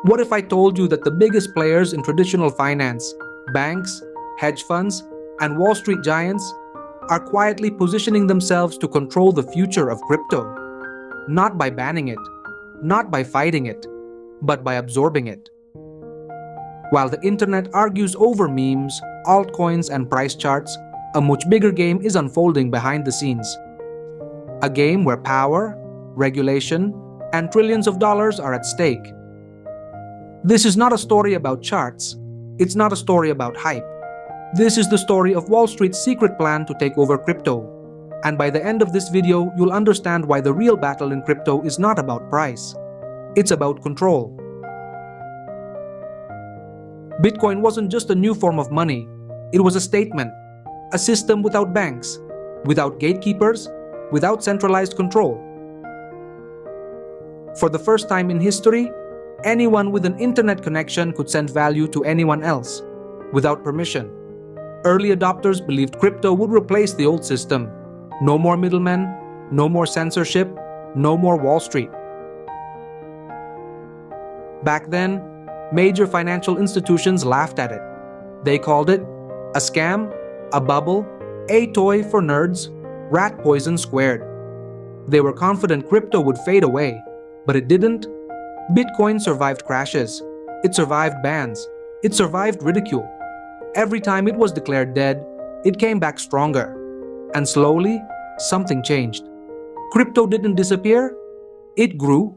What if I told you that the biggest players in traditional finance, banks, hedge funds, and Wall Street giants, are quietly positioning themselves to control the future of crypto? Not by banning it, not by fighting it, but by absorbing it. While the internet argues over memes, altcoins, and price charts, a much bigger game is unfolding behind the scenes. A game where power, regulation, and trillions of dollars are at stake. This is not a story about charts. It's not a story about hype. This is the story of Wall Street's secret plan to take over crypto. And by the end of this video, you'll understand why the real battle in crypto is not about price. It's about control. Bitcoin wasn't just a new form of money. It was a statement, a system without banks, without gatekeepers, without centralized control. For the first time in history, anyone with an internet connection could send value to anyone else, without permission. Early adopters believed crypto would replace the old system. No more middlemen, no more censorship, no more Wall Street. Back then, major financial institutions laughed at it. They called it a scam, a bubble, a toy for nerds, rat poison squared. They were confident crypto would fade away, but it didn't. Bitcoin survived crashes. It survived bans. It survived ridicule. Every time it was declared dead, it came back stronger. And slowly, something changed. Crypto didn't disappear. It grew.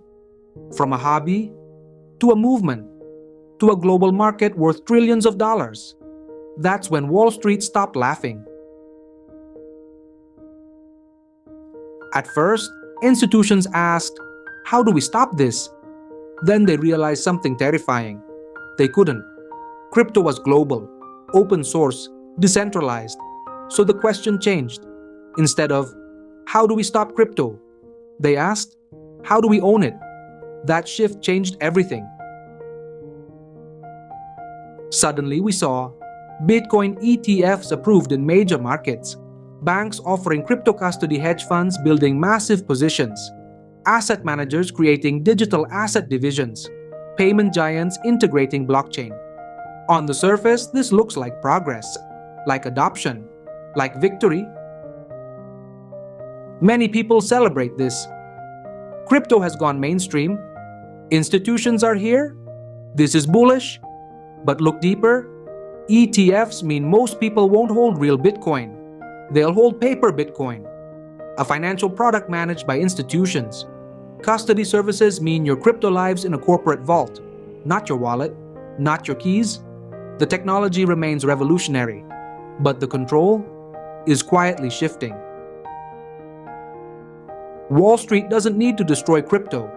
From a hobby to a movement, to a global market worth trillions of dollars. That's when Wall Street stopped laughing. At first, institutions asked, "How do we stop this?" Then they realized something terrifying. They couldn't. Crypto was global, open source, decentralized. So the question changed. Instead of, "How do we stop crypto?" they asked, "How do we own it?" That shift changed everything. Suddenly we saw Bitcoin ETFs approved in major markets, banks offering crypto custody hedge funds building massive positions, asset managers creating digital asset divisions, payment giants integrating blockchain. On the surface, this looks like progress, like adoption, like victory. Many people celebrate this. Crypto has gone mainstream. Institutions are here. This is bullish. But look deeper. ETFs mean most people won't hold real Bitcoin. They'll hold paper Bitcoin, a financial product managed by institutions. Custody services mean your crypto lives in a corporate vault, not your wallet, not your keys. The technology remains revolutionary, but the control is quietly shifting. Wall Street doesn't need to destroy crypto.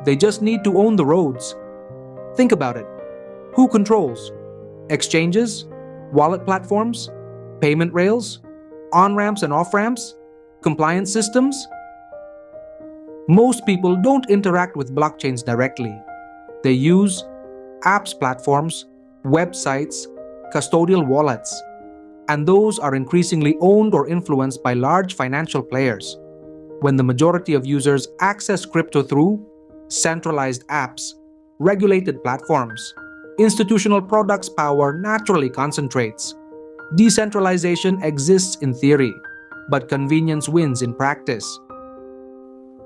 They just need to own the roads. Think about it. Who controls? Exchanges? Wallet platforms? Payment rails? On-ramps and off-ramps? Compliance systems? Most people don't interact with blockchains directly. They use apps platforms, websites, custodial wallets, and those are increasingly owned or influenced by large financial players. When the majority of users access crypto through centralized apps, regulated platforms, institutional products' power naturally concentrates. Decentralization exists in theory, but convenience wins in practice.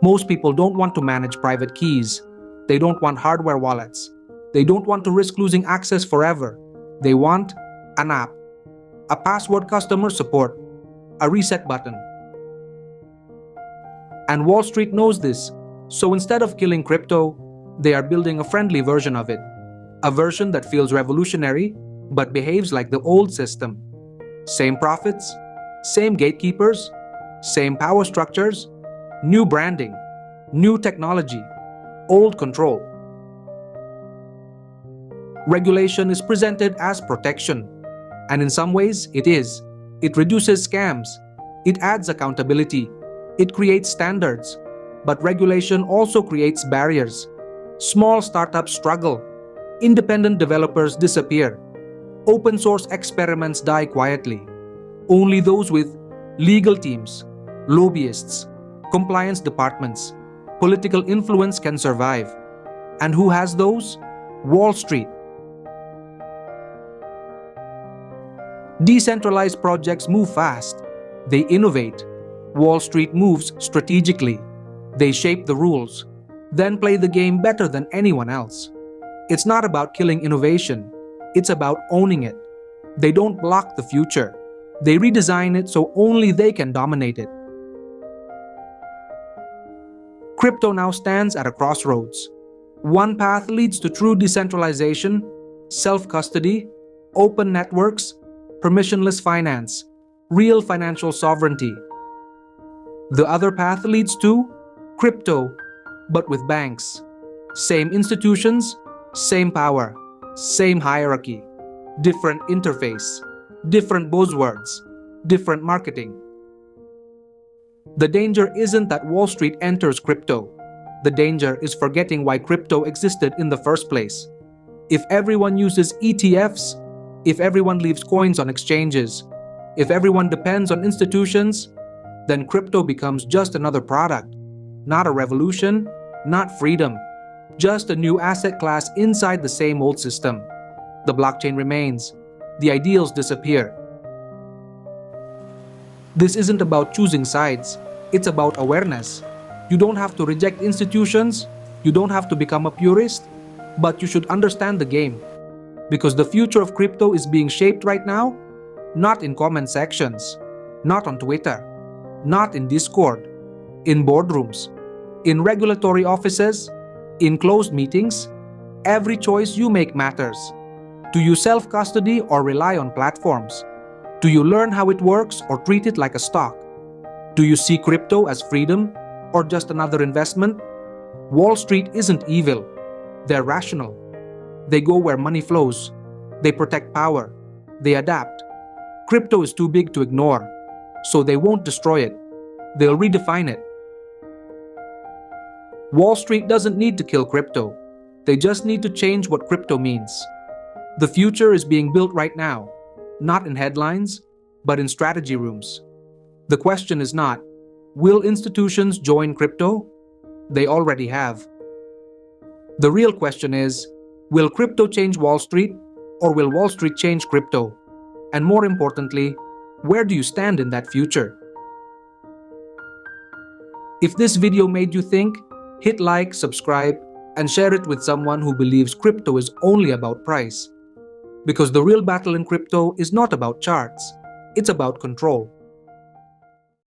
Most people don't want to manage private keys. They don't want hardware wallets. They don't want to risk losing access forever. They want an app, a password customer support, a reset button. And Wall Street knows this, so instead of killing crypto, they are building a friendly version of it. A version that feels revolutionary, but behaves like the old system. Same profits, same gatekeepers, same power structures, new branding, new technology, old control. Regulation is presented as protection, and in some ways it is. It reduces scams, it adds accountability, it creates standards, but regulation also creates barriers. Small startups struggle. Independent developers disappear. Open source experiments die quietly. Only those with legal teams, lobbyists, compliance departments, political influence can survive. And who has those? Wall Street. Decentralized projects move fast. They innovate. Wall Street moves strategically. They shape the rules, then play the game better than anyone else. It's not about killing innovation. It's about owning it. They don't block the future. They redesign it so only they can dominate it. Crypto now stands at a crossroads. One path leads to true decentralization, self-custody, open networks, permissionless finance, real financial sovereignty. The other path leads to crypto, but with banks. Same institutions, same power, same hierarchy, different interface, different buzzwords, different marketing. The danger isn't that Wall Street enters crypto. The danger is forgetting why crypto existed in the first place. If everyone uses ETFs, if everyone leaves coins on exchanges, if everyone depends on institutions, then crypto becomes just another product. Not a revolution, not freedom. Just a new asset class inside the same old system. The blockchain remains. The ideals disappear. This isn't about choosing sides. It's about awareness. You don't have to reject institutions. You don't have to become a purist. But you should understand the game. Because the future of crypto is being shaped right now, not in comment sections, not on Twitter, not in Discord, in boardrooms, in regulatory offices, in closed meetings. Every choice you make matters. Do you self-custody or rely on platforms? Do you learn how it works or treat it like a stock? Do you see crypto as freedom or just another investment? Wall Street isn't evil. They're rational. They go where money flows. They protect power. They adapt. Crypto is too big to ignore, so they won't destroy it. They'll redefine it. Wall Street doesn't need to kill crypto. They just need to change what crypto means. The future is being built right now, not in headlines, but in strategy rooms. The question is not, will institutions join crypto? They already have. The real question is, will crypto change Wall Street, or will Wall Street change crypto? And more importantly, where do you stand in that future? If this video made you think, hit like, subscribe, and share it with someone who believes crypto is only about price. Because the real battle in crypto is not about charts, it's about control.